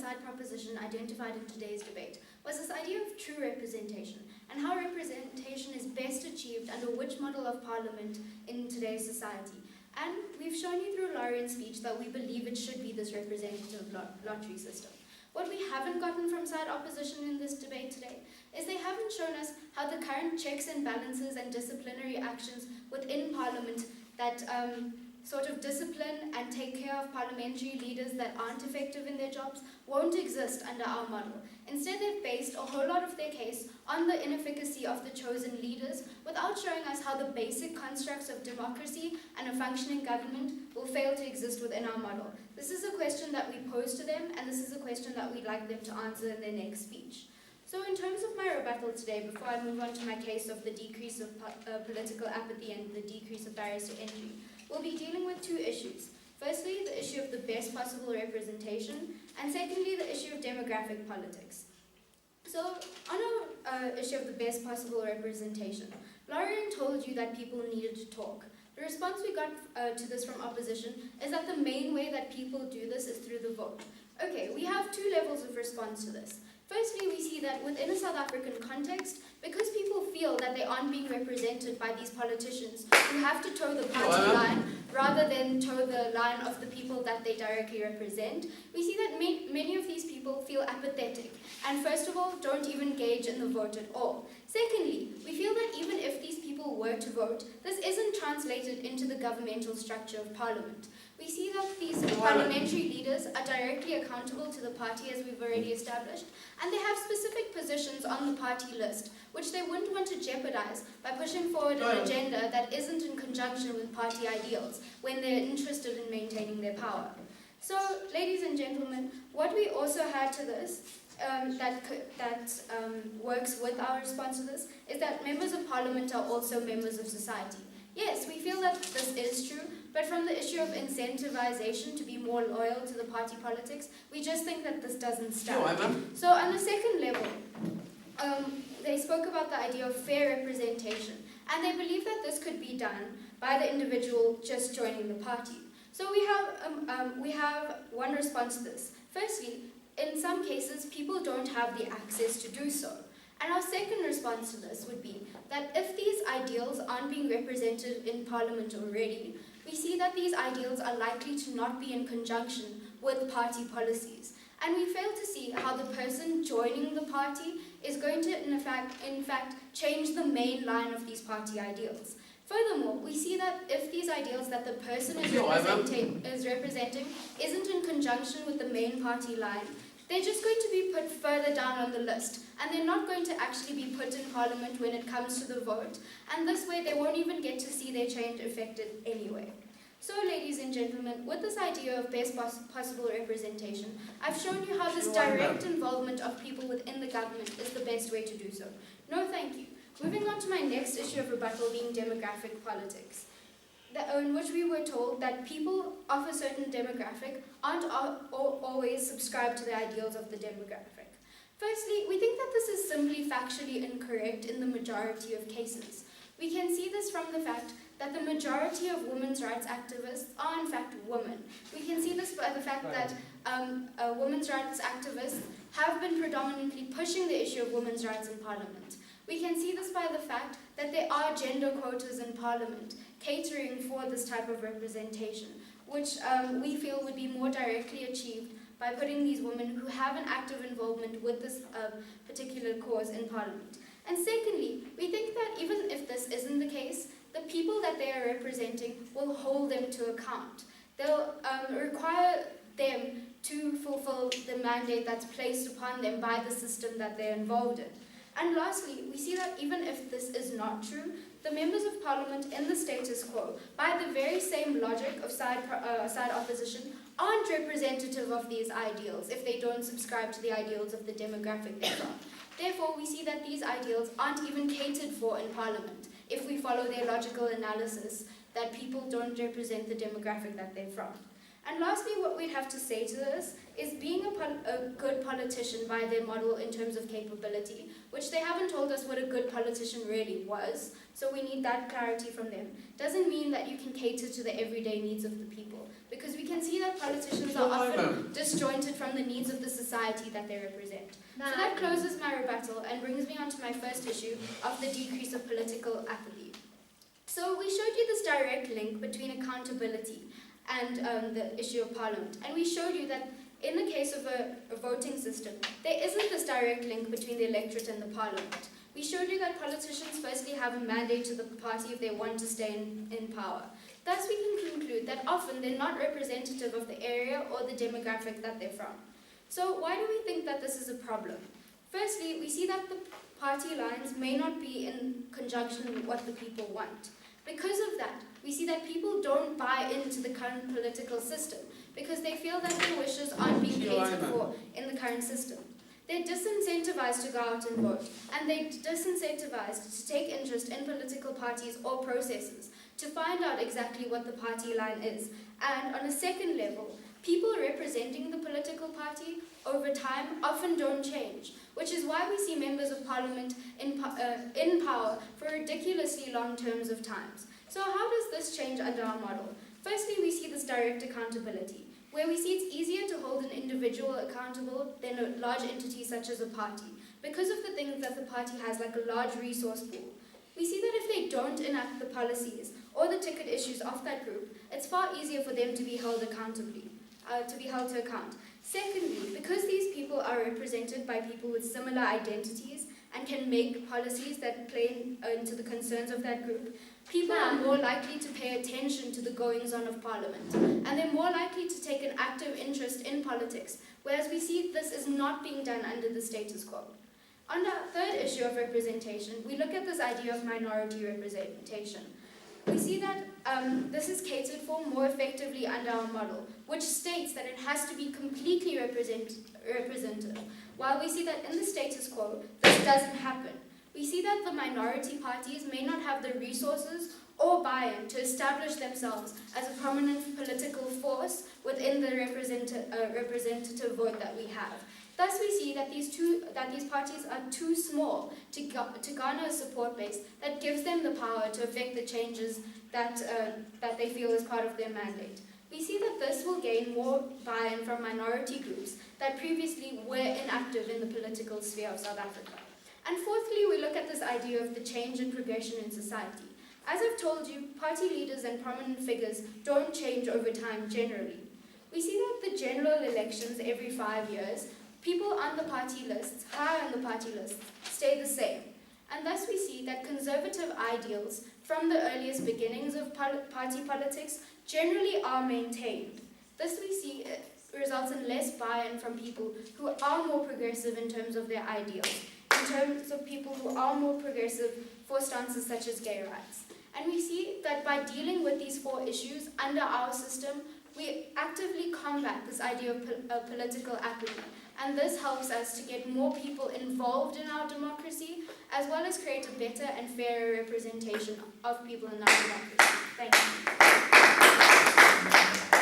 side proposition identified in today's debate was this idea of true representation and how representation is best achieved under which model of parliament in today's society. And we've shown you through Laurian's speech that we believe it should be this representative lottery system. What we haven't gotten from side opposition in this debate today is they haven't shown us how the current checks and balances and disciplinary actions within Parliament that sort of discipline and take care of parliamentary leaders that aren't effective in their jobs won't exist under our model. Instead, they've based a whole lot of their case on the inefficacy of the chosen leaders without showing us how the basic constructs of democracy and a functioning government will fail to exist within our model. This is a question that we pose to them, and this is a question that we'd like them to answer in their next speech. So in terms of my rebuttal today, before I move on to my case of the decrease of political apathy and the decrease of barriers to entry, we'll be dealing with two issues. Firstly, the issue of the best possible representation, and secondly, the issue of demographic politics. So, on our issue of the best possible representation, Laurian told you that people needed to talk. The response we got to this from opposition is that the main way that people do this is through the vote. Okay, we have two levels of response to this. Firstly, we see that within a South African context, because people feel that they aren't being represented by these politicians who have to toe the party line rather than toe the line of the people that they directly represent, we see that many of these people feel apathetic and first of all don't even engage in the vote at all. Secondly, we feel that even if these people were to vote, this isn't translated into the governmental structure of Parliament. We see that these parliamentary leaders are directly accountable to the party, as we've already established, and they have specific positions on the party list, which they wouldn't want to jeopardize by pushing forward an agenda that isn't in conjunction with party ideals when they're interested in maintaining their power. So, ladies and gentlemen, what we also had to this that works with our response to this is that members of Parliament are also members of society. Yes, we feel that this is true, but from the issue of incentivization to be more loyal to the party politics, we just think that this doesn't stand. So on the second level, they spoke about the idea of fair representation, and they believe that this could be done by the individual just joining the party. So we have one response to this. Firstly, in some cases, people don't have the access to do so. And our second response to this would be that if these ideals aren't being represented in Parliament already, we see that these ideals are likely to not be in conjunction with party policies. And we fail to see how the person joining the party is going to, in fact, change the main line of these party ideals. Furthermore, we see that if these ideals that the person is representing isn't in conjunction with the main party line, they're just going to be put further down on the list, and they're not going to actually be put in Parliament when it comes to the vote, and this way they won't even get to see their change affected anyway. So, ladies and gentlemen, with this idea of best possible representation, I've shown you how this direct involvement of people within the government is the best way to do so. No, thank you. Moving on to my next issue of rebuttal being demographic politics, in which we were told that people of a certain demographic aren't always subscribed to the ideals of the demographic. Firstly, we think that this is simply factually incorrect in the majority of cases. We can see this from the fact that the majority of women's rights activists are in fact women. We can see this by the fact that women's rights activists have been predominantly pushing the issue of women's rights in Parliament. We can see this by the fact that there are gender quotas in Parliament catering for this type of representation, which we feel would be more directly achieved by putting these women who have an active involvement with this particular cause in Parliament. And secondly, we think that even if this isn't the case, the people that they are representing will hold them to account. They'll require them to fulfill the mandate that's placed upon them by the system that they're involved in. And lastly, we see that even if this is not true, the members of Parliament in the status quo, by the very same logic of side opposition, aren't representative of these ideals if they don't subscribe to the ideals of the demographic they're from. Therefore, we see that these ideals aren't even catered for in Parliament if we follow their logical analysis that people don't represent the demographic that they're from. And lastly, what we'd have to say to this is being a good politician by their model in terms of capability, which they haven't told us what a good politician really was, so we need that clarity from them, doesn't mean that you can cater to the everyday needs of the people, because we can see that politicians are often disjointed from the needs of the society that they represent. So that closes my rebuttal and brings me on to my first issue of the decrease of political apathy. So we showed you this direct link between accountability and the issue of parliament. And we showed you that in the case of a voting system, there isn't this direct link between the electorate and the parliament. We showed you that politicians firstly have a mandate to the party if they want to stay in power. Thus we can conclude that often they're not representative of the area or the demographic that they're from. So why do we think that this is a problem? Firstly, we see that the party lines may not be in conjunction with what the people want. Because of that, we see that people don't buy into the current political system because they feel that their wishes aren't being catered for in the current system. They're disincentivized to go out and vote, and they're disincentivized to take interest in political parties or processes to find out exactly what the party line is. And on a second level, people representing the political party over time often don't change, which is why we see members of parliament in power for ridiculously long terms of times. So how does this change under our model? Firstly, we see this direct accountability, where we see it's easier to hold an individual accountable than a large entity such as a party, because of the things that the party has, like a large resource pool. We see that if they don't enact the policies or the ticket issues of that group, it's far easier for them to be held to account. Secondly, because these people are represented by people with similar identities and can make policies that play into the concerns of that group, people are more likely to pay attention to the goings-on of Parliament, and they're more likely to take an active interest in politics, whereas we see this is not being done under the status quo. On the third issue of representation, we look at this idea of minority representation. We see that this is catered for more effectively under our model, which states that it has to be completely representative, while we see that in the status quo, this doesn't happen. We see that the minority parties may not have the resources or buy-in to establish themselves as a prominent political force within the representative vote that we have. Thus, we see that these parties are too small to garner a support base that gives them the power to effect the changes that they feel is part of their mandate. We see that this will gain more buy-in from minority groups that previously were inactive in the political sphere of South Africa. And fourthly, we look at this idea of the change and progression in society. As I've told you, party leaders and prominent figures don't change over time generally. We see that the general elections every 5 years, people on the party lists, high on the party lists, stay the same. And thus we see that conservative ideals from the earliest beginnings of party politics generally are maintained. This we see results in less buy-in from people who are more progressive in terms of their ideals, in terms of people who are more progressive for stances such as gay rights. And we see that by dealing with these four issues under our system, we actively combat this idea of political apathy. And this helps us to get more people involved in our democracy, as well as create a better and fairer representation of people in our democracy. Thank you.